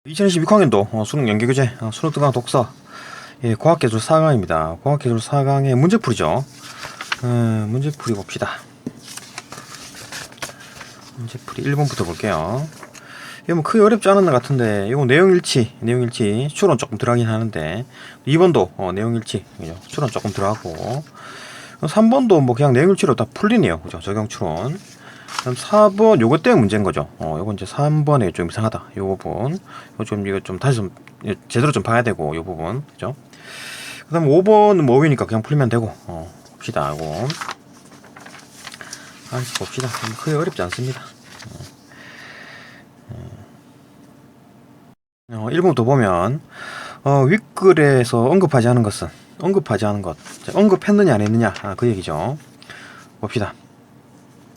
2022 학년도 수능 연계교재 수능 등강 독서 과학기술 4강입니다. 과학기술 4강의 문제풀이죠. 문제풀이 봅시다. 문제풀이 1번부터 볼게요. 이거 뭐 크게 어렵지 않은 것 같은데 이거 내용일치 추론 조금 들어가긴 하는데 2번도 내용일치 추론 조금 들어가고 3번도 뭐 그냥 내용일치로 다 풀리네요. 그죠? 적용 추론. 그럼 4번 요거 때문에 문제인 거죠. 요거 이제 3번에 좀 이상하다. 요 부분. 이거 좀 다시 좀 제대로 좀 봐야 되고 요 부분. 그죠? 그다음 5번은 뭐 5위니까 그냥 풀면 되고. 봅시다. 하고. 하나씩 봅시다. 크게 어렵지 않습니다. 1번부터 보면 윗글에서 언급하지 않은 것은 언급했느냐 안 했느냐 그 얘기죠. 봅시다.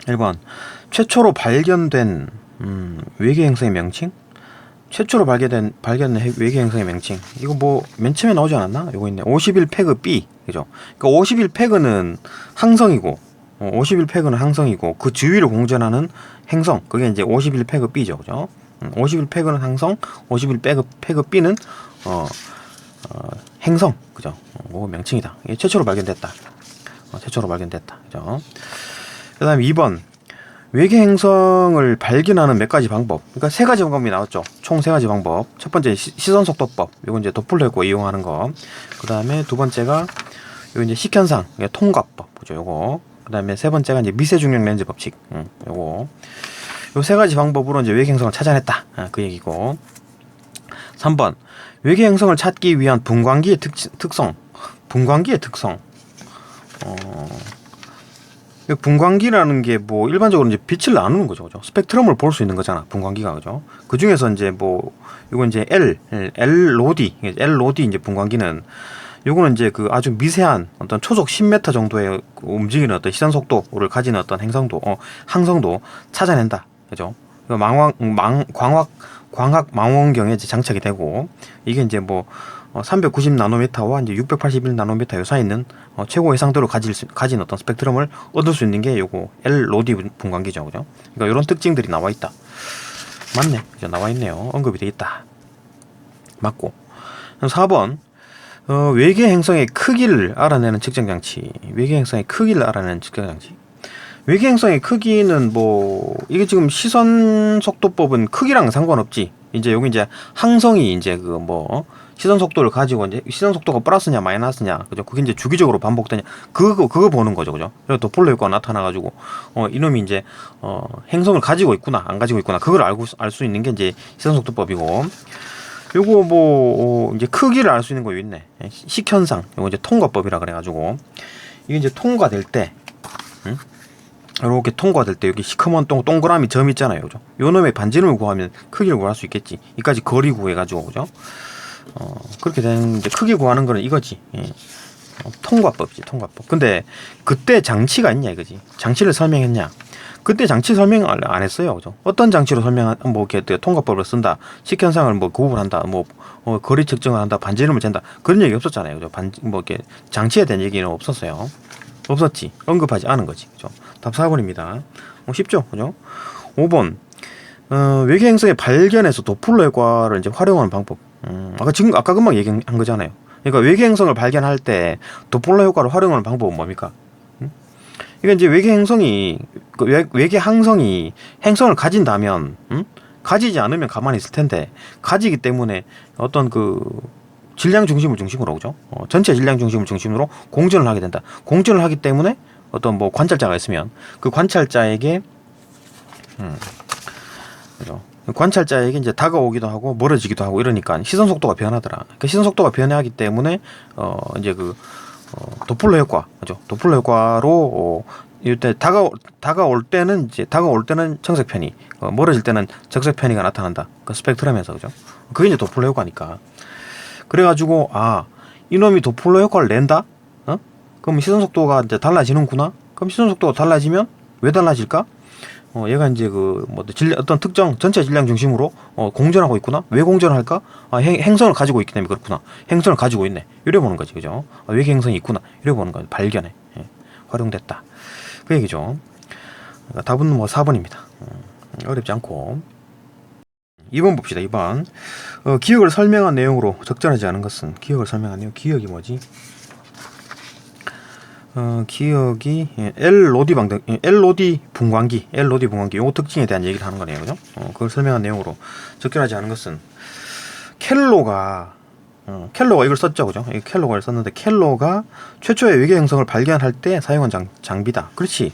1번 최초로 발견된 외계 행성의 명칭. 최초로 발견된 외계 행성의 명칭. 이거 뭐 맨 처음에 나오지 않았나? 이거 있네. 51페그 B. 그죠? 그러니까 51페그는 항성이고 51페그는 항성이고 그 주위를 공전하는 행성. 그게 이제 51페그 B죠. 그죠? 51페그는 항성, 51페그 B는 행성. 그죠? 뭐 명칭이다. 이게 최초로 발견됐다. 최초로 발견됐다. 그죠? 그다음에 2번 외계 행성을 발견하는 몇 가지 방법. 그러니까 세 가지 방법이 나왔죠. 총 세 가지 방법. 첫 번째 시선 속도법. 이건 이제 도플러러 이용하는 거. 그다음에 두 번째가 이거 이제 식현상, 통과법. 그죠? 요거. 그다음에 세 번째가 이제 미세 중력 렌즈 법칙. 요거. 요 세 가지 방법으로 이제 외계 행성을 찾아냈다. 그 얘기고. 3번 외계 행성을 찾기 위한 분광기의 특성. 분광기의 특성. 분광기라는 게 뭐 일반적으로 이제 빛을 나누는 거죠, 그죠? 스펙트럼을 볼 수 있는 거잖아, 분광기가, 그죠? 그 중에서 이제 뭐 이건 이제 LOD 이제 분광기는 요거는 이제 그 아주 미세한 어떤 초속 10m 정도의 움직이는 어떤 시선 속도를 가진 어떤 행성도, 항성도 찾아낸다, 그죠? 광학 망원경에 이제 장착이 되고 이게 이제 뭐 390 나노미터와 이제 681 나노미터 요 사이 있는 최고 해상도를 가진 어떤 스펙트럼을 얻을 수 있는 게 요거 LOD 분광기죠, 그죠? 그러니까 이런 특징들이 나와 있다. 맞네, 이제 나와 있네요. 언급이 돼 있다. 맞고. 4번 외계 행성의 크기를 알아내는 측정 장치. 외계 행성의 크기를 알아내는 측정 장치. 외계 행성의 크기는 뭐 이게 지금 시선 속도법은 크기랑 상관없지. 이제 여기 이제 항성이 이제 그 뭐 시선 속도를 가지고 이제 시선 속도가 플러스냐 마이너스냐, 그죠? 그게 이제 주기적으로 반복되냐, 그거 보는 거죠, 그죠? 그리고 도플러 효과가 나타나가지고 이놈이 이제 행성을 가지고 있구나 안 가지고 있구나, 그걸 알 수 있는 게 이제 시선 속도법이고. 요거 뭐 이제 크기를 알 수 있는 거 있네. 식현상. 요거 이제 통과법이라 그래가지고 이게 이제 통과될 때. 이렇게 통과될 때 여기 시커먼 동그라미 점 있잖아요, 그죠? 요 놈의 반지름을 구하면 크기를 구할 수 있겠지. 이까지 거리 구해가지고, 그죠? 그렇게 되는 이제 크기 구하는 거는 이거지. 통과법이지, 통과법. 근데 그때 장치가 있냐 이거지. 장치를 설명했냐? 그때 장치 설명 안 했어요, 그죠? 어떤 장치로 뭐 이렇게 통과법을 쓴다, 식현상을 뭐 구분한다, 뭐 거리 측정을 한다, 반지름을 잰다, 그런 얘기 없었잖아요, 그죠? 뭐 이렇게 장치에 대한 얘기는 없었어요. 없었지. 언급하지 않은 거지, 그죠? 답 4번입니다. 쉽죠, 그죠? 5번 외계 행성의 발견에서 도플러 효과를 이제 활용하는 방법. 아까 금방 얘기한 거잖아요. 그러니까 외계 행성을 발견할 때 도플러 효과를 활용하는 방법은 뭡니까? 이게 이제 외계 행성이 외계 항성이 행성을 가진다면, 가지지 않으면 가만히 있을 텐데 가지기 때문에 어떤 그 질량 중심을 중심으로, 그죠? 전체 질량 중심을 중심으로 공전을 하게 된다. 공전을 하기 때문에 어떤 뭐 관찰자가 있으면 그 관찰자에게 그죠? 관찰자에게 이제 다가오기도 하고 멀어지기도 하고 이러니까 시선 속도가 변하더라. 그 시선 속도가 변하기 때문에 이제 그 도플러 효과, 그죠? 도플러 효과로 이때 다가올 때는 청색 편이, 멀어질 때는 적색 편이가 나타난다. 그 스펙트럼에서, 그죠? 그게 이제 도플러 효과니까. 그래가지고 이놈이 도플러 효과를 낸다? 그럼 시선 속도가 이제 달라지는구나? 그럼 시선 속도가 달라지면 왜 달라질까? 얘가 이제 그 뭐 어떤 특정 전체 질량 중심으로 공전하고 있구나? 왜 공전을 할까? 행성을 가지고 있기 때문에 그렇구나. 행성을 가지고 있네. 이래 보는 거지, 그죠? 외계 행성이 있구나. 이래 보는 거지. 발견해. 활용됐다. 그 얘기죠. 그러니까 답은 뭐 4번입니다. 어렵지 않고. 2번 봅시다. 2번. 기억을 설명한 내용으로 적절하지 않은 것은 기억을 설명한 내용. 기억이 뭐지? 기억이 LOD 방등, LOD 분광기, LOD 분광기 요 특징에 대한 얘기를 하는 거네요, 그죠? 그걸 설명한 내용으로 적절하지 않은 것은 켈로가 이걸 썼죠, 그죠? 켈로가 이걸 썼는데 켈로가 최초의 외계 행성을 발견할 때 사용한 장비다. 그렇지.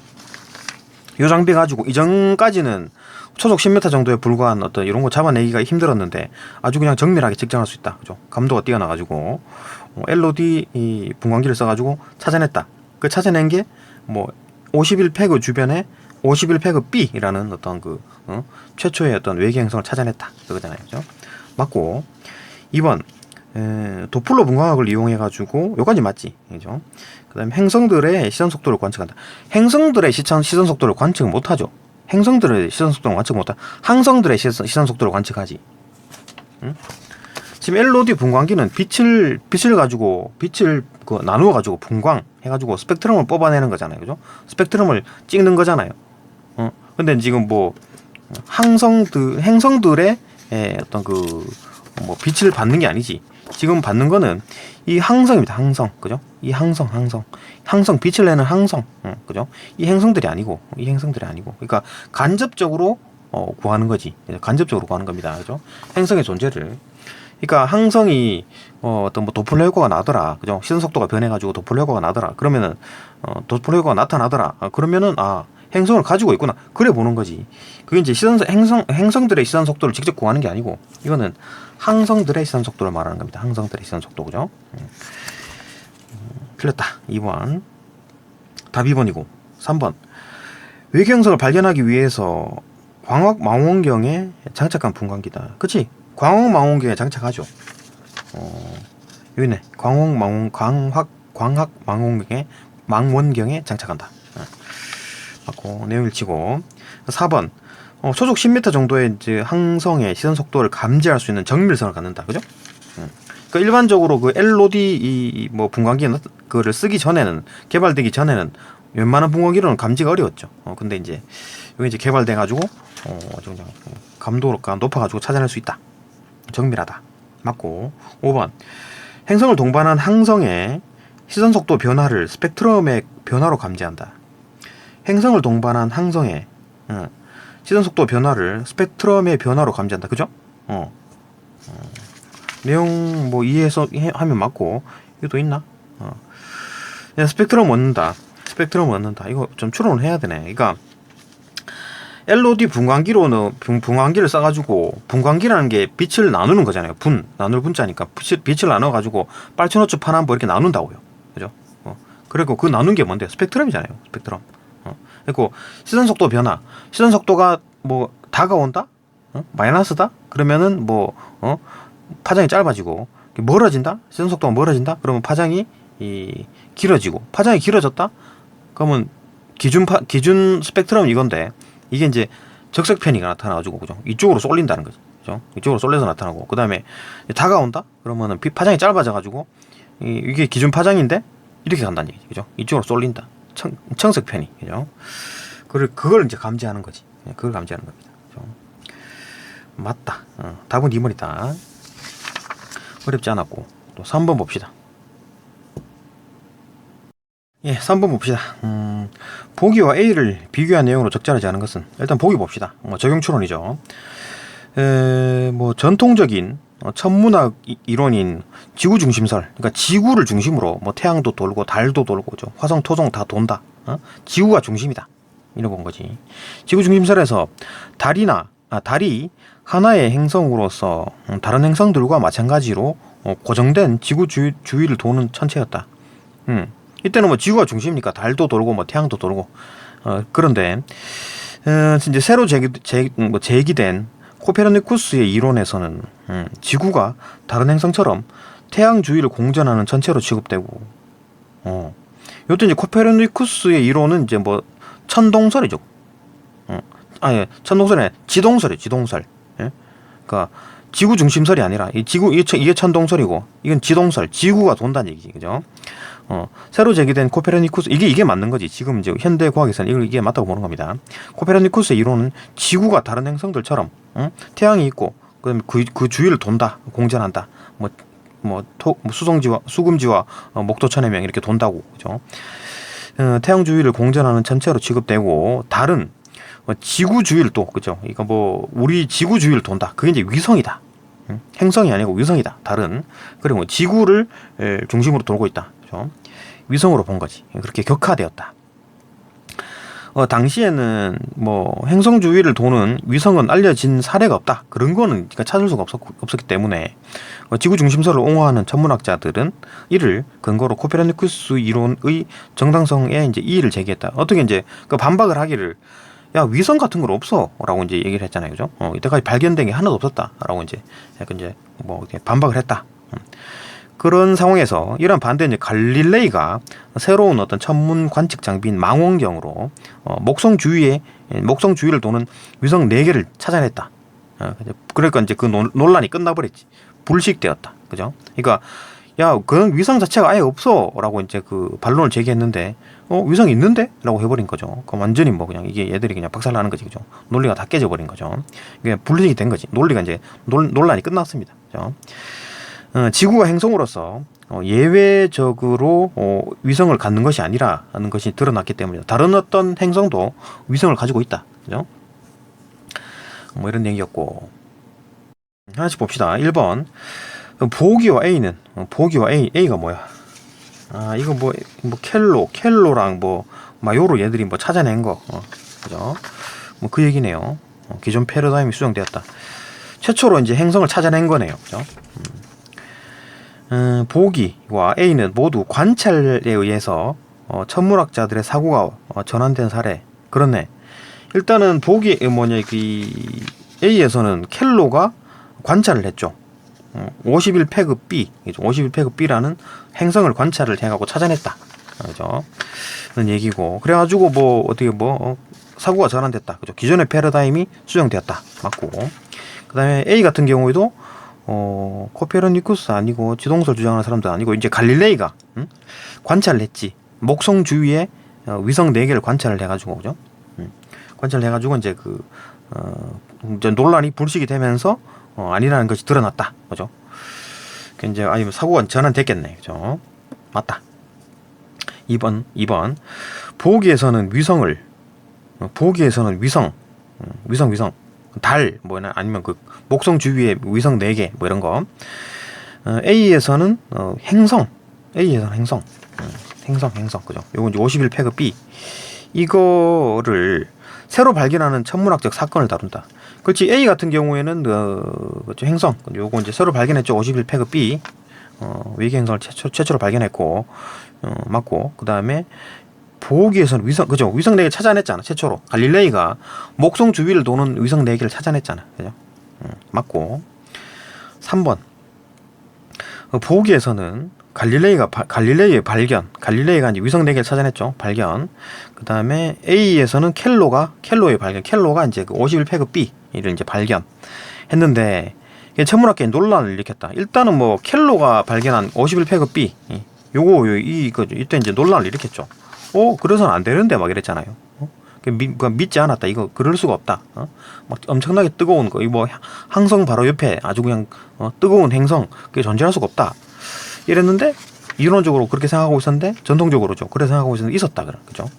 이 장비 가지고 이전까지는 초속 10m 정도에 불과한 어떤 이런 거 잡아내기가 힘들었는데 아주 그냥 정밀하게 측정할 수 있다, 그죠? 감도가 뛰어나가지고 LOD 이 분광기를 써가지고 찾아냈다. 그 찾아낸 게 뭐 51페그 주변에 51페그 B라는 어떤 최초의 어떤 외계 행성을 찾아냈다, 그거잖아요, 그죠? 맞고 2번 도플러 분광학을 이용해 가지고 요까지 맞지, 그죠? 그다음에 행성들의 시선 속도를 관측한다. 행성들의 시선 속도를 관측 못하죠. 행성들의 시선 속도를 관측 못하. 항성들의 시선 속도를 관측하지. 응? 지금 LOD 분광기는 빛을 가지고 나누어 가지고 분광 해가지고 스펙트럼을 뽑아내는 거잖아요, 그죠? 스펙트럼을 찍는 거잖아요. 근데 지금 뭐 행성들의 어떤 뭐 빛을 받는 게 아니지. 지금 받는 거는 이 항성입니다. 항성, 그죠? 이 항성 빛을 내는 항성, 그죠? 이 행성들이 아니고, 그러니까 간접적으로 구하는 거지. 간접적으로 구하는 겁니다, 그죠? 행성의 존재를. 그러니까 항성이 어떤 뭐 도플러 효과가 나더라, 그죠? 시선 속도가 변해가지고 도플러 효과가 나더라. 그러면은 도플러 효과가 나타나더라. 그러면은 행성을 가지고 있구나. 그래 보는 거지. 그게 이제 행성들의 시선 속도를 직접 구하는 게 아니고, 이거는 항성들의 시선 속도를 말하는 겁니다. 항성들의 시선 속도, 그죠? 틀렸다. 2번. 답 2번이고. 3번. 외계 행성을 발견하기 위해서 광학 망원경에 장착한 분광기다. 그치? 광학 망원경에 장착하죠. 여기 있네. 광학 망원경에 장착한다. 맞고, 내용을 치고. 4번. 초속 10m 정도의 이제 항성의 시선 속도를 감지할 수 있는 정밀성을 갖는다. 그죠? 그러니까 일반적으로 그 LOD 뭐 분광기 그를 쓰기 전에는, 개발되기 전에는 웬만한 분광기로는 감지가 어려웠죠. 근데 이제 여기 이제 개발돼 가지고 감도가 높아 가지고 찾아낼 수 있다. 정밀하다. 맞고. 5번. 행성을 동반한 항성의 시선 속도 변화를 스펙트럼의 변화로 감지한다. 행성을 동반한 항성의 시선 속도 변화를 스펙트럼의 변화로 감지한다. 그죠? 내용 뭐 이해해서 하면 맞고. 이것도 있나? 스펙트럼 얻는다. 이거 좀 추론을 해야 되네. 그러니까 LOD 분광기로는 분광기를 써가지고, 분광기라는 게 빛을 나누는 거잖아요. 나눌 분자니까 빛을 나눠가지고 빨천호초 파남보 이렇게 나눈다고요. 그죠? 그리고 그 나눈 게 뭔데? 스펙트럼이잖아요. 스펙트럼. 그리고 시선 속도 변화. 시선 속도가 뭐 다가온다? 마이너스다? 그러면은 뭐 파장이 짧아지고, 멀어진다? 시선 속도가 멀어진다? 그러면 파장이 길어지고, 파장이 길어졌다? 그러면 기준 스펙트럼 이건데, 이게 이제 적색 편이가 나타나가지고, 그죠? 이쪽으로 쏠린다는 거죠. 그죠? 이쪽으로 쏠려서 나타나고, 그 다음에 다가온다? 그러면은 파장이 짧아져가지고, 이게 기준 파장인데 이렇게 간다는 얘기죠. 그죠? 이쪽으로 쏠린다. 청색 편이, 그죠? 그걸 이제 감지하는 거지. 그걸 감지하는 겁니다. 그죠? 맞다. 답은 2번이다. 어렵지 않았고. 또 3번 봅시다. 예, 3번 봅시다. 보기와 A를 비교한 내용으로 적절하지 않은 것은, 일단 보기 봅시다. 적용 추론이죠. 뭐 전통적인 천문학 이론인 지구 중심설, 그러니까 지구를 중심으로 뭐 태양도 돌고 달도 돌고, 화성, 토성 다 돈다. 지구가 중심이다. 이런 건 거지. 지구 중심설에서 달이 하나의 행성으로서 다른 행성들과 마찬가지로 고정된 지구 주위를 도는 천체였다. 이때는 뭐 지구가 중심이니까 달도 돌고 뭐 태양도 돌고. 그런데 이제 새로 제기된 코페르니쿠스의 이론에서는 지구가 다른 행성처럼 태양 주위를 공전하는 천체로 취급되고, 요때 이제 코페르니쿠스의 이론은 이제 뭐 천동설이죠. 천동설이 아니라 지동설. 예? 그러니까 지구 중심설이 아니라 이게 천동설이고, 이건 지동설, 지구가 돈다는 얘기지, 그죠? 새로 제기된 코페르니쿠스, 이게 맞는 거지. 지금 이제 현대 과학에서는 이게 맞다고 보는 겁니다. 코페르니쿠스의 이론은 지구가 다른 행성들처럼 태양이 있고 그다음에 그 주위를 돈다, 공전한다. 수성지와 수금지와 목토천해명 이렇게 돈다고, 그죠? 태양 주위를 공전하는 천체로 취급되고, 달은 지구 주위를 또, 그죠? 이거 우리 지구 주위를 돈다. 그게 이제 위성이다. 행성이 아니고 위성이다. 달은. 그리고 지구를 중심으로 돌고 있다. 그죠? 위성으로 본 거지. 그렇게 격화되었다. 당시에는 행성 주위를 도는 위성은 알려진 사례가 없다. 그런 거는 찾을 수가 없었기 때문에 지구 중심설을 옹호하는 천문학자들은 이를 근거로 코페르니쿠스 이론의 정당성에 이제 이의를 제기했다. 어떻게 이제 그 반박을 하기를, 야, 위성 같은 건 없어라고 이제 얘기를 했잖아요, 그죠? 이때까지 발견된 게 하나도 없었다라고 이제 약간 이제 이렇게 반박을 했다. 그런 상황에서 이런 반대에 이제 갈릴레이가 새로운 어떤 천문 관측 장비인 망원경으로 목성 주위를 도는 위성 4개를 찾아냈다. 그러니까 이제 그 논란이 끝나버렸지. 불식되었다. 그죠? 그러니까 야, 그런 위성 자체가 아예 없어라고 이제 그 반론을 제기했는데 위성 있는데? 라고 해버린 거죠. 그럼 완전히 그냥 이게 얘들이 그냥 박살나는 거지, 그죠? 논리가 다 깨져버린 거죠. 이게 불식이 된 거지. 논리가 이제 논란이 끝났습니다. 그죠? 지구가 행성으로서 예외적으로 위성을 갖는 것이 아니라는 것이 드러났기 때문이다. 다른 어떤 행성도 위성을 가지고 있다. 그죠? 이런 얘기였고. 하나씩 봅시다. 1번. 보기와 A는, 보기와 A가 뭐야? 이거 켈로랑 마요로 얘들이 찾아낸 거. 그죠? 그 얘기네요. 기존 패러다임이 수정되었다. 최초로 이제 행성을 찾아낸 거네요. 그죠? 보기와 A는 모두 관찰에 의해서 천문학자들의 사고가 전환된 사례. 그렇네. 일단은 A에서는 켈로가 관찰을 했죠. 51패급 B, 51패급 B라는 행성을 관찰을 해가고 찾아냈다. 그죠? 그런 얘기고. 그래가지고 사고가 전환됐다. 그죠? 기존의 패러다임이 수정되었다. 맞고. 그 다음에 A 같은 경우에도 코페르니쿠스 아니고 지동설 주장하는 사람도 아니고 이제 갈릴레이가 관찰을 했지. 목성 주위에 위성 4개를 관찰을 해가지고, 그죠? 관찰을 해가지고 이제 이제 논란이 불식이 되면서 아니라는 것이 드러났다. 그죠? 이제 아니면 사고가 전환됐겠네. 그죠? 맞다. 2번. 보기에서는 위성, 달, 아니면 목성 주위에 위성 4개, 이런 거. A에서는 행성, 행성, 그죠? 요거 이제 51패급 B. 이거를 새로 발견하는 천문학적 사건을 다룬다. 그렇지. A 같은 경우에는 그렇죠, 행성. 요거 이제 새로 발견했죠. 51패급 B. 외계 행성을 최초로 발견했고, 맞고. 그 다음에 보기에서는 그죠? 위성 4개 찾아냈잖아. 최초로. 갈릴레이가 목성 주위를 도는 위성 4개를 찾아냈잖아. 그죠? 맞고. 3번. 보기에서는 갈릴레이의 발견. 갈릴레이가 이제 위성 4개를 찾아냈죠. 발견. 그 다음에 A에서는 켈로의 발견. 켈로가 이제 51패급 B를 이제 발견했는데, 천문학계에 논란을 일으켰다. 일단은 켈로가 발견한 51패급 B. 이때 이제 논란을 일으켰죠. 그래서는 안 되는데 이랬잖아요. 믿지 않았다. 이거 그럴 수가 없다. 엄청나게 뜨거운 거, 항성 바로 옆에 아주 그냥 뜨거운 행성, 그게 존재할 수가 없다. 이랬는데 이론적으로 그렇게 생각하고 있었는데 전통적으로죠. 그래 생각하고 있었는데 있었다. 그죠?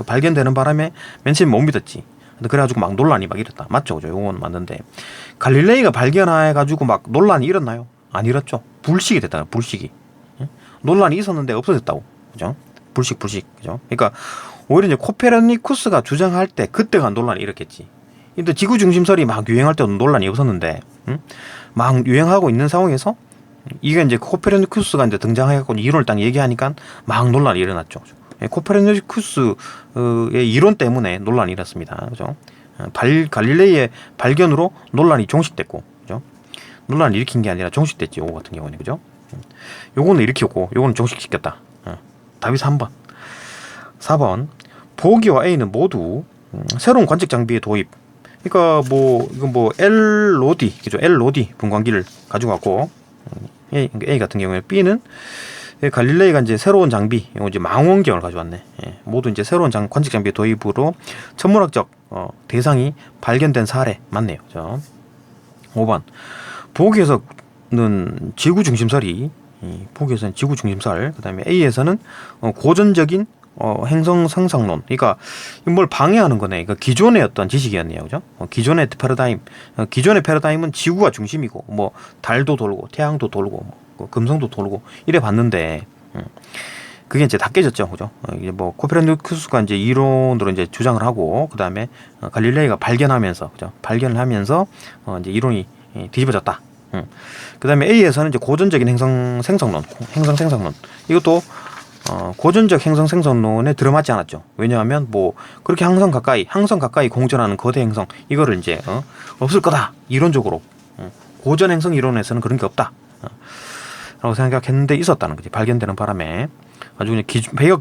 발견되는 바람에 맨 처음에 못 믿었지. 근데 그래가지고 논란이 일었다. 맞죠, 그죠? 요건 맞는데 갈릴레이가 발견해가지고 논란이 일었나요? 안 일었죠. 불식이 됐다. 불식이. 논란이 있었는데 없어졌다고. 그죠? 불식. 그죠? 그러니까 오히려 이제 코페르니쿠스가 주장할 때 그때가 논란이 일었겠지. 근데 지구 중심설이 유행할 때는 논란이 없었는데, 막 유행하고 있는 상황에서 이게 이제 코페르니쿠스가 이제 등장해갖고 이론을 딱 얘기하니까 논란이 일어났죠. 코페르니쿠스의 이론 때문에 논란이 일었습니다. 그죠? 갈릴레이의 발견으로 논란이 종식됐고, 그죠? 논란을 일으킨 게 아니라 종식됐지. 요거 같은 경우는, 그죠? 요거는 일으켰고, 요거는 종식시켰다. 답이 3번. 4번. 보기와 A는 모두 새로운 관측 장비의 도입. 그러니까 이건 LOD, 그죠? LOD 분광기를 가지고 왔고, A 같은 경우에 B는 갈릴레이가 이제 새로운 장비, 이제 망원경을 가져왔네. 모두 이제 새로운 관측 장비 도입으로 천문학적 대상이 발견된 사례 맞네요. 그죠? 5번. 보기에서는 지구 중심설이, 보기에서는 지구 중심설, 그 다음에 A에서는 고전적인 행성 상상론. 그러니까 뭘 방해하는 거네. 그러니까 기존의 어떤 지식이었네요, 그죠? 기존의 패러다임, 기존의 패러다임은 지구가 중심이고, 뭐 달도 돌고, 태양도 돌고, 뭐 금성도 돌고 이래 봤는데, 그게 이제 다 깨졌죠, 그죠? 이제 뭐 코페르니쿠스가 이제 이론으로 이제 주장을 하고, 그 다음에 갈릴레이가 발견하면서, 그죠? 발견을 하면서 이제 이론이 뒤집어졌다. 그 다음에 A에서는 이제 고전적인 행성 생성론. 이것도 고전적 행성 생성론에 들어맞지 않았죠. 왜냐하면 뭐 그렇게 항성 가까이 공전하는 거대 행성 이거를 이제 없을 거다 이론적으로, 고전 행성 이론에서는 그런 게 없다 라고 생각했는데 있었다는 거지. 발견되는 바람에 아주 그냥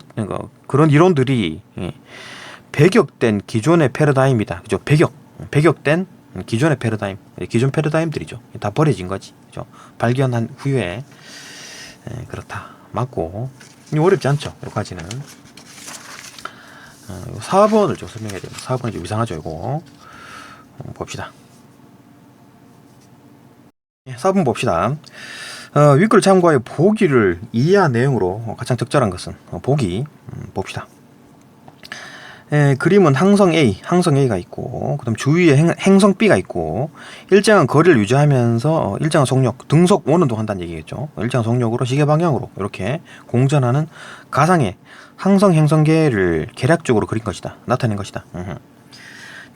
그런 이론들이 배격된 기존의 패러다임이다, 그죠? 배격된 기존의 패러다임, 기존 패러다임들이죠. 다 버려진 거지, 그죠? 발견한 후에. 그렇다. 맞고. 이거 어렵지 않죠, 여기까지는. 4번을 좀 설명해야 됩니다. 4번이 좀 이상하죠, 이거. 봅시다. 4번 봅시다. 윗글 참고하여 보기를 이해한 내용으로 가장 적절한 것은 보기. 봅시다. 그림은 항성 A가 있고, 그 다음 주위에 행성 B가 있고, 일정한 거리를 유지하면서 일정한 속력, 등속 원운도 한다는 얘기겠죠. 일정한 속력으로 시계 방향으로 이렇게 공전하는 가상의 항성 행성계를 계략적으로 그린 것이다. 나타낸 것이다.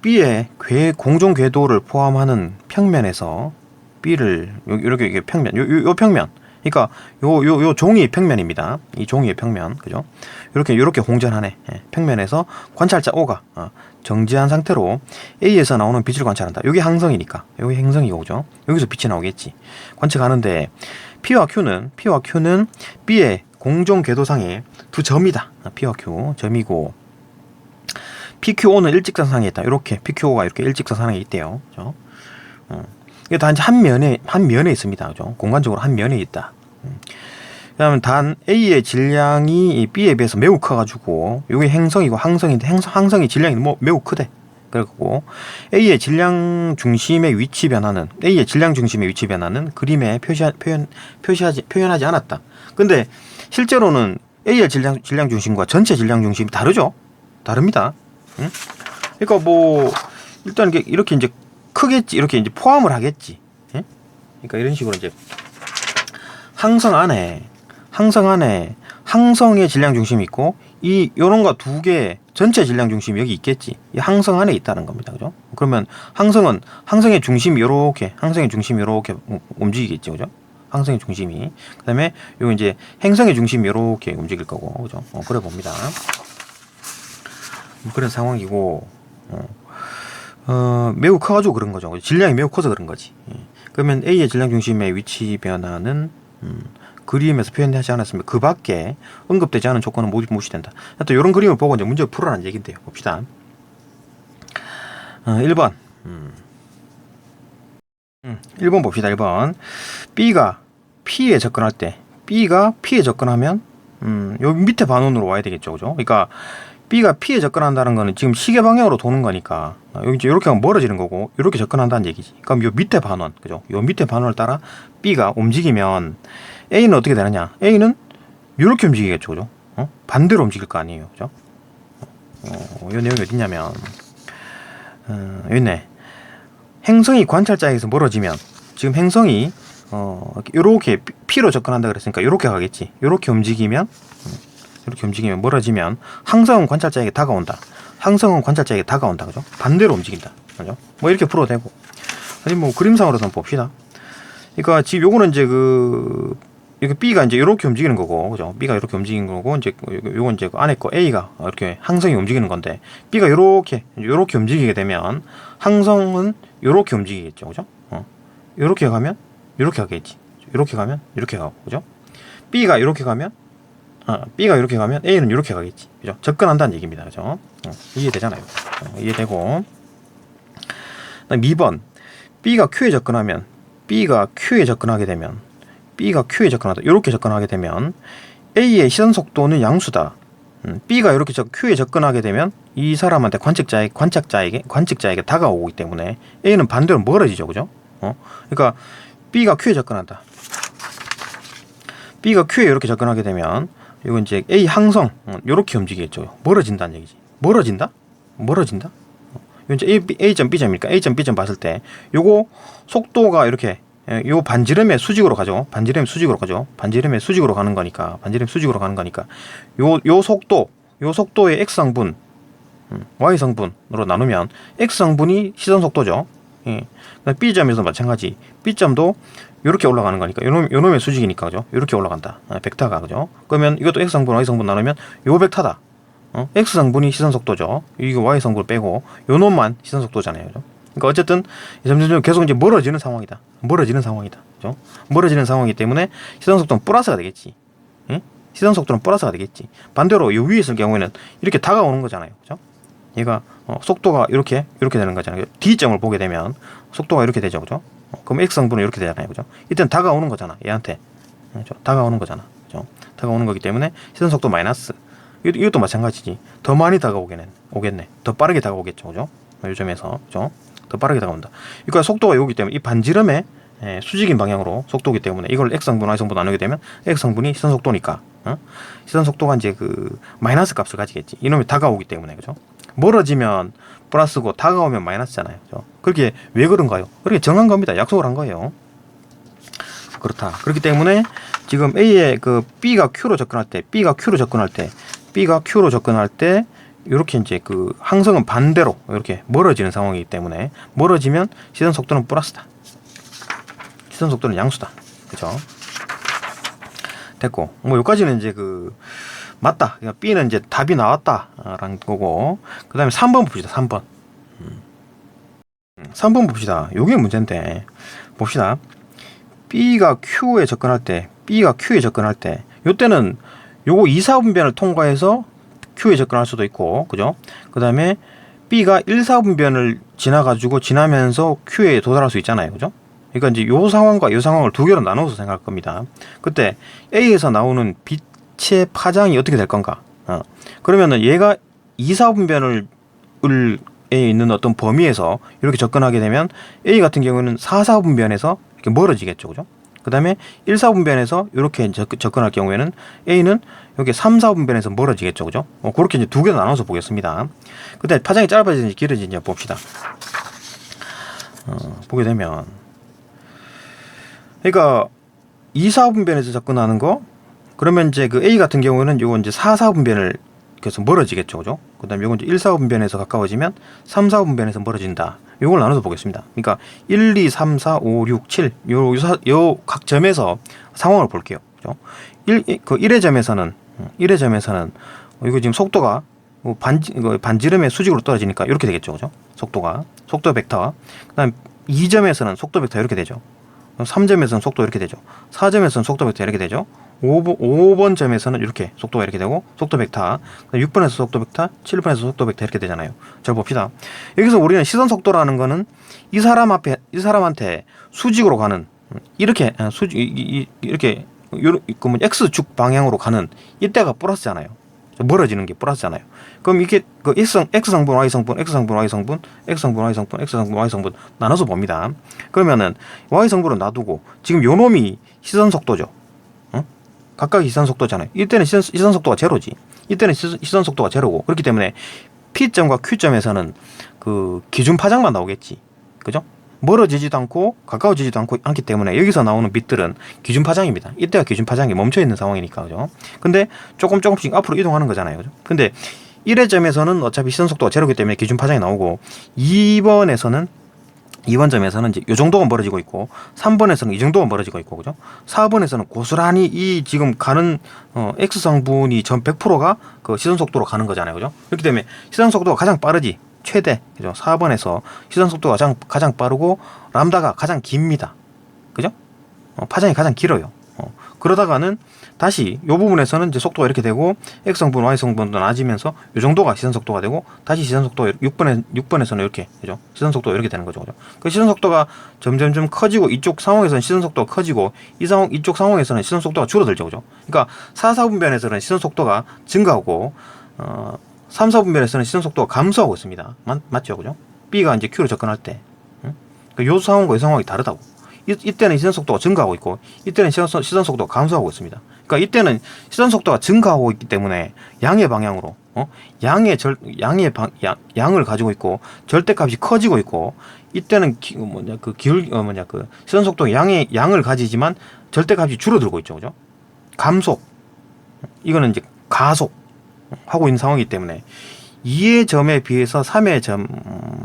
B의 공중 궤도를 포함하는 평면에서 B를 이렇게 평면, 요 평면, 그러니까 요 종이의 평면입니다. 이 종이의 평면, 그죠? 이렇게 공전하네. 평면에서 관찰자 O가 정지한 상태로 A에서 나오는 빛을 관찰한다. 여기 항성이니까, 여기 행성이고, 그죠? 여기서 빛이 나오겠지. 관측하는데 P와 Q는 B의 공중 궤도상의 두 점이다. P와 Q 점이고, PQO는 일직선상에 있다. 이렇게 PQO가 이렇게 일직선상에 있대요. 그죠? 이게 단지 한 면에 있습니다. 그죠? 공간적으로 한 면에 있다. 그다음에 단 A의 질량이 B에 비해서 매우 커가지고, 이게 행성이고 항성인데 항성의 질량이 매우 크대. 그리고 A의 질량 중심의 위치 변화는 그림에 표현하지 않았다. 근데 실제로는 A의 질량 중심과 전체 질량 중심이 다릅니다. 그러니까 뭐 일단 이렇게 이제 크겠지, 이렇게 이제 포함을 하겠지. 그러니까 이런 식으로 이제 항성 안에 항성의 질량 중심이 있고, 요런 거 두 개 전체 질량 중심이 여기 있겠지. 이 항성 안에 있다는 겁니다, 그죠? 그러면 항성의 중심이 요렇게 움직이겠죠, 그죠? 항성의 중심이. 그다음에 요 이제 행성의 중심이 요렇게 움직일 거고, 그죠? 그래 봅니다. 그런 상황이고, 매우 커가지고 그런 거죠. 질량이 매우 커서 그런 거지. 그러면 A의 질량 중심의 위치 변화는 그림에서 표현하지 않았으면 그 밖에 언급되지 않은 조건은 모두 무시된다. 또 이런 그림을 보고 이제 문제를 풀어라는 얘기인데요. 봅시다. 1번. 1번 봅시다. 1번. B가 P에 접근하면 요 밑에 반원으로 와야 되겠죠, 그죠? 그러니까 B가 P에 접근한다는 거는 지금 시계 방향으로 도는 거니까 여기 이제 이렇게 하면 멀어지는 거고, 이렇게 접근한다는 얘기지. 그럼 요 밑에 반원, 그죠? 요 밑에 반원을 따라 B가 움직이면 A는 어떻게 되느냐? A는 이렇게 움직이겠죠, 그죠? 반대로 움직일 거 아니에요, 그죠? 요 내용이 어딨냐면, 여기 있네. 행성이 관찰자에게서 멀어지면, 지금 행성이 요렇게 P로 접근한다 그랬으니까 요렇게 가겠지. 요렇게 움직이면 멀어지면 항성은 관찰자에게 다가온다. 그죠? 반대로 움직인다. 그죠? 뭐 이렇게 풀어도 되고. 아니 뭐 그림상으로서 한번 봅시다. 그러니까 지금 요거는 이제 이게 B가 이제 이렇게 움직이는 거고, 그죠? B가 이렇게 움직이는 거고, 이제 요건 이제 안에 거 A가 이렇게 항성이 움직이는 건데, B가 요렇게 움직이게 되면 항성은 요렇게 움직이겠죠, 그죠? 요렇게 가면 요렇게 가겠지. 이렇게 가면 이렇게 가고, 그죠? B가 이렇게 가면 A는 이렇게 가겠지, 그죠? 접근한다는 얘기입니다, 그죠? 이해되잖아요. 이해되고. 그다음 2번. B가 Q에 접근하게 되면 이렇게 접근하게 되면 A의 시선 속도는 양수다. B가 이렇게 Q에 접근하게 되면 이 사람한테 관측자에게 다가오기 때문에 A는 반대로 멀어지죠, 그죠? 그러니까 B가 Q에 접근한다. B가 Q에 이렇게 접근하게 되면 이건 이제 A 항성 이렇게 움직이겠죠. 멀어진다는 얘기지. 멀어진다? 이건 이제 A점 B점이니까 A점 B점 봤을 때 요거 속도가 이렇게 요 반지름의 수직으로 가죠. 반지름의 수직으로 가는 거니까 요 속도의 X성분 Y성분으로 나누면 X성분이 시선속도죠. 예. B점에서 마찬가지. B점도 이렇게 올라가는 거니까 요놈의 수직이니까 그죠? 이렇게 올라간다. 벡터가 그죠? 그러면 이것도 X성분 Y성분 나누면 요 벡터다. X성분이 시선속도죠. 이거 Y성분 빼고 요놈만 시선속도잖아요. 그죠? 그러니까 어쨌든 점점 계속 이제 멀어지는 상황이다. 그죠? 멀어지는 상황이기 때문에 시선속도는 플러스가 되겠지. 예? 시선속도는 플러스가 되겠지. 반대로 요 위에 있을 경우에는 이렇게 다가오는 거잖아요. 그죠? 얘가 속도가 이렇게 되는 거잖아요. D점을 보게 되면 속도가 이렇게 되죠. 그죠? 그럼 X성분은 이렇게 되잖아요. 그죠? 이때는 다가오는 거잖아. 얘한테. 그죠? 다가오는 거잖아. 그죠? 다가오는 거기 때문에 시선속도 마이너스. 이것도 마찬가지지. 더 많이 오겠네. 더 빠르게 다가오겠죠. 그죠? 요점에서. 그죠? 더 빠르게 다가온다. 그러니까 속도가 여기 때문에 이 반지름의 수직인 방향으로 속도기 때문에 이걸 X성분, Y성분 나누게 되면 X성분이 시선속도니까 시선속도가 이제 그 마이너스 값을 가지겠지. 이놈이 다가오기 때문에. 그죠? 멀어지면 플러스고 다가오면 마이너스잖아요. 그죠? 그렇게 왜 그런가요? 그렇게 정한 겁니다. 약속을 한 거예요. 그렇다. 그렇기 때문에 지금 A의 그 B가 Q로 접근할 때 이렇게 이제 그 항성은 반대로 이렇게 멀어지는 상황이기 때문에 멀어지면 시선 속도는 플러스다. 시선 속도는 양수다. 그죠? 됐고 뭐 여기까지는 이제 그 맞다. 그러니까 B는 이제 답이 나왔다라는 거고 그 다음에 3번 봅시다. 3번 봅시다. 요게 문제인데 봅시다. B가 Q에 접근할 때 요때는 요거 2사분변을 통과해서 Q에 접근할 수도 있고 그죠? 그 다음에 B가 1사분변을 지나면서 Q에 도달할 수 있잖아요. 그죠? 그러니까 이제 요 상황과 요 상황을 두 개로 나눠서 생각할 겁니다. 그때 A에서 나오는 빛의 파장이 어떻게 될 건가? 그러면은 얘가 2사분변을 에 있는 어떤 범위에서 이렇게 접근하게 되면 A 같은 경우는 4사분변에서 이렇게 멀어지겠죠. 그죠? 그 다음에 1사분변에서 이렇게 접근할 경우에는 A는 여기 3사분변에서 멀어지겠죠. 그죠? 그렇게 이제 두 개로 나눠서 보겠습니다. 근데 파장이 짧아지는지 길어지는지 봅시다. 보게 되면 그러니까 2사분변에서 접근하는 거 그러면 이제 그 A 같은 경우는 요거 이제 4사분변을 그래서 멀어지겠죠. 그죠? 그 다음에 요건 이제 1사분변에서 가까워지면 3사분변에서 멀어진다. 요걸 나눠서 보겠습니다. 그러니까 1, 2, 3, 4, 5, 6, 7 요 각 점에서 상황을 볼게요. 그죠? 1의 점에서는 이거 지금 속도가 반지름의 수직으로 떨어지니까 이렇게 되겠죠. 그죠? 속도 벡터. 그 다음 2점에서는 속도 벡터 이렇게 되죠. 3점에서는 속도 이렇게 되죠. 4점에서는 속도 벡터 이렇게 되죠. 5번 점에서는 이렇게 속도가 이렇게 되고 속도 벡터 6번에서 속도 벡터 7번에서 속도 벡터 이렇게 되잖아요. 잘 봅시다. 여기서 우리는 시선 속도라는 거는 이 사람한테 수직으로 가는 이렇게 X축 방향으로 가는 이때가 플러스잖아요. 멀어지는 게 플러스잖아요. 그럼 이게 그 X성분, Y성분 나눠서 봅니다. 그러면은 Y성분은 놔두고 지금 요 놈이 시선 속도죠. 각각의 시선 속도잖아요. 이때는 시선 속도가 제로지. 이때는 시선 속도가 제로고 그렇기 때문에 P점과 Q점에서는 그 기준 파장만 나오겠지. 그죠? 멀어지지도 않고 가까워지지도 않기 때문에 여기서 나오는 빛들은 기준 파장입니다. 이때가 기준 파장이 멈춰 있는 상황이니까. 그죠? 근데 조금씩 앞으로 이동하는 거잖아요. 그죠? 근데 1회 점에서는 어차피 시선 속도가 제로기 때문에 기준 파장이 나오고 2번 점에서는 이제 이 정도가 멀어지고 있고 3번에서는 이 정도가 멀어지고 있고 그죠? 4번에서는 고스란히 이 지금 가는 X성분이 전 100%가 그 시선 속도로 가는 거잖아요. 그죠? 그렇기 때문에 시선 속도가 가장 빠르지. 최대. 그죠? 4번에서 시선 속도가 가장 빠르고 람다가 가장 깁니다. 그죠? 파장이 가장 길어요. 그러다가는 다시 이 부분에서는 이제 속도가 이렇게 되고 X성분, Y성분도 낮으면서 이 정도가 시선 속도가 되고 다시 시선 속도 6번에서는 이렇게 그죠? 시선 속도가 이렇게 되는 거죠. 그죠? 그 시선 속도가 점점 커지고 이쪽 상황에서는 시선 속도가 커지고 이쪽 상황에서는 시선 속도가 줄어들죠. 그죠? 그러니까 4사분변에서는 시선 속도가 증가하고 3사분변에서는 시선 속도가 감소하고 있습니다. 맞죠? 그죠? B가 이제 Q로 접근할 때 그러니까 요 상황과 이 상황이 다르다고. 이때는 시선 속도가 증가하고 있고 이때는 시선 속도가 감소하고 있습니다. 그러니까 이때는 시선 속도가 증가하고 있기 때문에 양의 방향으로 양을 가지고 있고 절대값이 커지고 있고 이때는 시선 속도가 양을 가지지만 절대값이 줄어들고 있죠, 그죠? 감속, 이거는 이제 가속 하고 있는 상황이기 때문에 2의 점에 비해서 3의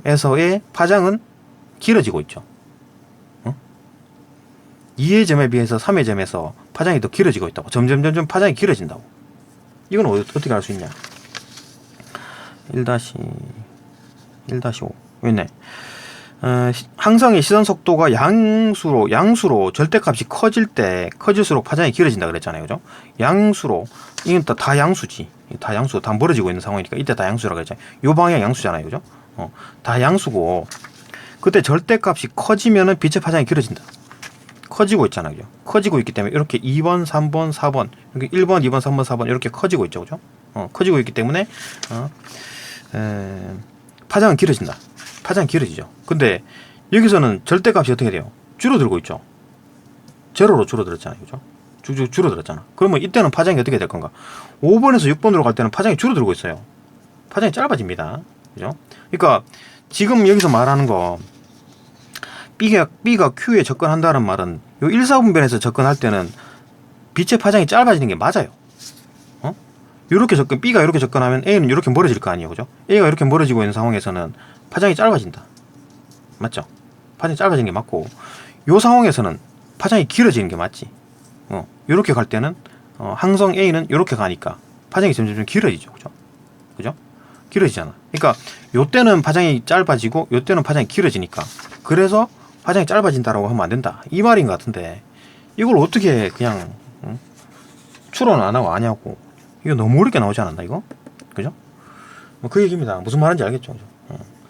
점에서의 파장은 길어지고 있죠. 2의 점에 비해서 3의 점에서 파장이 더 길어지고 있다고. 점점 파장이 길어진다고. 이건 어떻게 알 수 있냐? 1-5 있네. 항상의 시선 속도가 양수로 절대값이 커질수록 파장이 길어진다 그랬잖아요, 그죠? 양수로, 이건 다 양수지. 다 멀어지고 있는 상황이니까 이때 다 양수라고 그랬잖아요. 요 방향 양수잖아요, 그죠? 다 양수고 그때 절대값이 커지면은 빛의 파장이 길어진다. 커지고 있잖아요, 그죠? 커지고 있기 때문에 이렇게 2번, 3번, 4번 이렇게 1번, 2번, 3번, 4번 이렇게 커지고 있죠, 그죠? 커지고 있기 때문에 파장은 길어진다. 파장이 길어지죠. 근데 여기서는 절대값이 어떻게 돼요? 줄어들고 있죠. 제로로 줄어들었잖아요, 그죠? 쭉쭉 줄어들었잖아. 그러면 이때는 파장이 어떻게 될 건가? 5번에서 6번으로 갈 때는 파장이 줄어들고 있어요. 파장이 짧아집니다, 그죠? 그러니까 지금 여기서 말하는 거 B가 Q에 접근한다는 말은 요 1, 4분변에서 접근할 때는 빛의 파장이 짧아지는 게 맞아요. B가 이렇게 접근하면 A는 이렇게 멀어질 거 아니에요, 그죠? A가 이렇게 멀어지고 있는 상황에서는 파장이 짧아진다. 맞죠? 파장이 짧아지는 게 맞고, 요 상황에서는 파장이 길어지는 게 맞지. 이렇게 갈 때는 항성 A는 이렇게 가니까 파장이 점점 길어지죠, 그죠? 길어지잖아. 그러니까 요 때는 파장이 짧아지고 요 때는 파장이 길어지니까 그래서 파장이 짧아진다라고 하면 안 된다. 이 말인 것 같은데 이걸 어떻게 그냥 추론 안 하고 아냐고. 이거 너무 어렵게 나오지 않았나 이거? 그죠? 뭐 그 얘기입니다. 무슨 말인지 알겠죠? 그죠?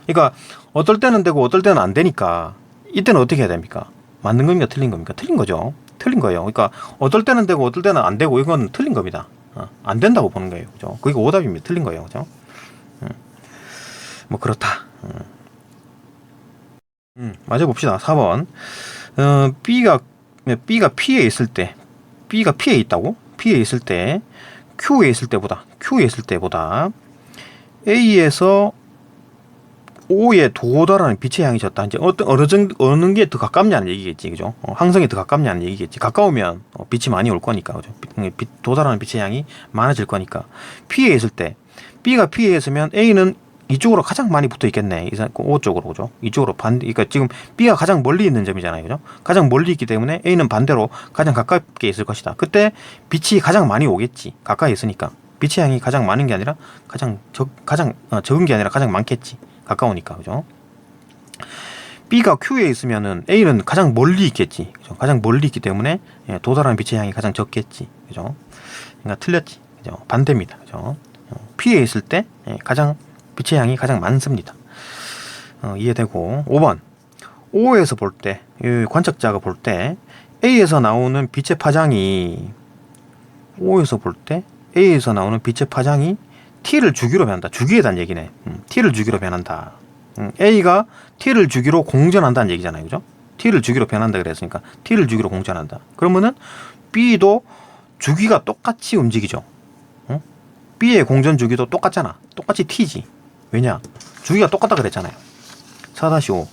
그러니까 어떨 때는 되고 어떨 때는 안 되니까 이때는 어떻게 해야 됩니까? 맞는 겁니까? 틀린 겁니까? 틀린 거죠. 틀린 거예요. 그러니까 어떨 때는 되고 어떨 때는 안 되고 이건 틀린 겁니다. 안 된다고 보는 거예요. 그죠? 그게 오답입니다. 틀린 거예요. 그죠? 뭐 그렇다. 맞아 봅시다. 4번. B가 P에 있을 때, B가 P에 있다고? P에 있을 때, Q에 있을 때보다 A에서 O에 도달하는 빛의 양이 졌다. 이제 어느 게 더 가깝냐는 얘기겠지, 그죠? 항성이 더 가깝냐는 얘기겠지. 가까우면 빛이 많이 올 거니까, 그죠? 도달하는 빛의 양이 많아질 거니까. P에 있을 때, B가 P에 있으면 A는 이쪽으로 가장 많이 붙어 있겠네. O 쪽으로, 그죠? 이쪽으로 그러니까 지금 B가 가장 멀리 있는 점이잖아요, 그죠? 가장 멀리 있기 때문에 A는 반대로 가장 가깝게 있을 것이다. 그때 빛이 가장 많이 오겠지. 가까이 있으니까. 빛의 양이 가장 많은 게 아니라 적은 게 아니라 가장 많겠지. 가까우니까, 그죠? B가 Q에 있으면은 A는 가장 멀리 있겠지. 그죠? 가장 멀리 있기 때문에 도달하는 빛의 양이 가장 적겠지. 그죠? 그러니까 틀렸지. 그죠? 반대입니다. 그죠? P에 있을 때 가장 빛의 양이 가장 많습니다. 이해되고. 5번. O에서 볼 때, 관측자가 볼 때 A에서 나오는 빛의 파장이 T를 주기로 변한다. 주기에 대한 얘기네. T를 주기로 변한다. A가 T를 주기로 공전한다는 얘기잖아요, 그죠? T를 주기로 변한다 그랬으니까 T를 주기로 공전한다. 그러면은 B도 주기가 똑같이 움직이죠. B의 공전 주기도 똑같잖아. 똑같이 T지. 왜냐? 주기가 똑같다 그랬잖아요. 4-5.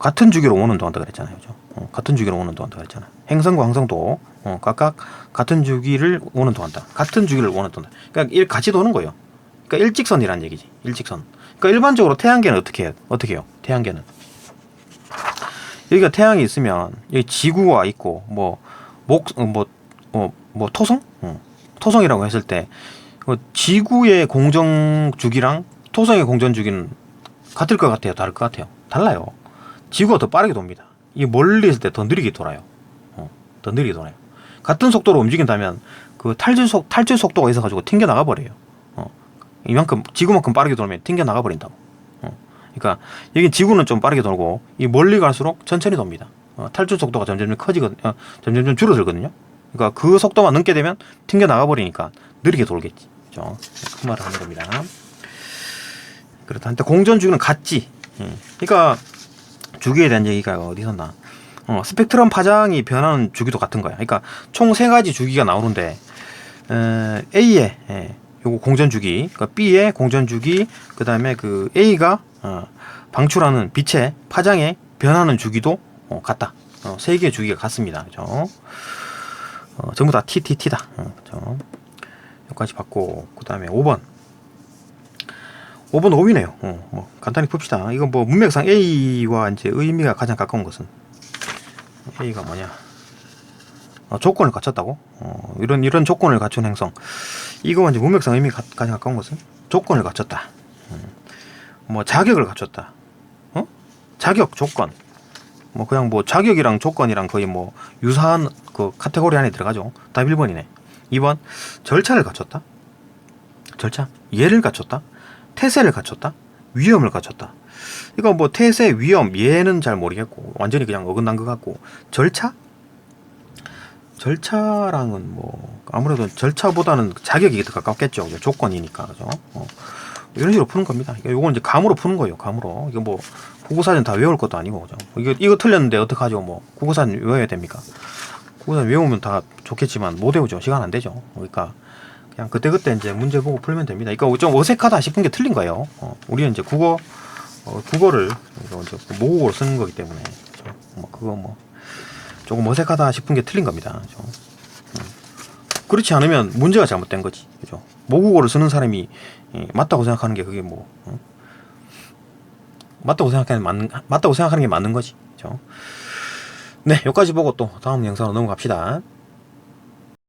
같은 주기로 오는 동안다 그랬잖아요, 그죠? 같은 주기로 오는 동안다 그랬잖아요. 행성과 항성도 각각 같은 주기를 오는 동안다. 같은 주기를 오는 동안다. 그러니까 같이 도는 거예요. 그러니까 일직선이라는 얘기지. 일직선. 그러니까 일반적으로 태양계는 어떻게 해요? 태양계는 여기가 태양이 있으면 여기 지구가 있고 토성? 토성이라고 했을 때 지구의 공정 주기랑 토성의 공전 주기는 같을 것 같아요? 다를 것 같아요? 달라요. 지구가 더 빠르게 돕니다. 이게 멀리 있을 때 더 느리게 돌아요. 더 느리게 돌아요. 같은 속도로 움직인다면 그 탈출 속도가 있어가지고 튕겨 나가 버려요. 이만큼 지구만큼 빠르게 돌면 튕겨 나가 버린다고. 그러니까 여기 지구는 좀 빠르게 돌고 이 멀리 갈수록 천천히 돕니다. 탈출 속도가 점점 줄어들거든요. 그러니까 그 속도만 넘게 되면 튕겨 나가 버리니까 느리게 돌겠지. 그죠? 그 말을 하는 겁니다. 그렇다. 한데 공전 주기는 같지. 그러니까 주기에 대한 얘기가 어디 있었나? 스펙트럼 파장이 변하는 주기도 같은 거야. 그러니까 총 세 가지 주기가 나오는데 A의 요거 공전 주기, 그러니까 B의 공전 주기, 그 다음에 그 A가 방출하는 빛의 파장의 변하는 주기도 같다. 세 개의 주기가 같습니다. 그죠? 전부 다 TTT다. 그죠? 여기까지 받고, 그 다음에 5번. 5번 5위네요. 뭐 간단히 풉시다. 이건 뭐 문맥상 A와 이제 의미가 가장 가까운 것은 A가 뭐냐? 조건을 갖췄다고? 이런 조건을 갖춘 행성. 이거 이제 문맥상 의미가 가장 가까운 것은 조건을 갖췄다. 뭐 자격을 갖췄다. 자격 조건. 뭐 그냥 뭐 자격이랑 조건이랑 거의 뭐 유사한 그 카테고리 안에 들어가죠. 답 1번이네. 2번 절차를 갖췄다. 절차. 예를 갖췄다. 태세를 갖췄다. 위험을 갖췄다. 이거 뭐 태세, 위험, 예는 잘 모르겠고 완전히 그냥 어긋난 것 같고 절차? 절차랑은 뭐 아무래도 절차보다는 자격이 더 가깝겠죠. 조건이니까. 그죠? 이런 식으로 푸는 겁니다. 이건 이제 감으로 푸는 거예요. 감으로. 이거 뭐 국어사전 다 외울 것도 아니고. 그죠? 이거 틀렸는데 어떡하죠? 뭐 국어사전 외워야 됩니까? 국어사전 외우면 다 좋겠지만 못 외우죠. 시간 안 되죠. 그러니까 그냥 그때그때 이제 문제 보고 풀면 됩니다. 이거 좀 어색하다 싶은 게 틀린 거예요. 우리는 이제 국어를 이제 모국어로 쓰는 거기 때문에 그거 뭐 조금 어색하다 싶은 게 틀린 겁니다. 그죠? 그렇지 않으면 문제가 잘못된 거지. 그죠? 모국어를 쓰는 사람이 맞다고 생각하는 게 그게 뭐 맞다고 생각하는 게 맞는 거지. 그죠? 네, 여기까지 보고 또 다음 영상으로 넘어갑시다.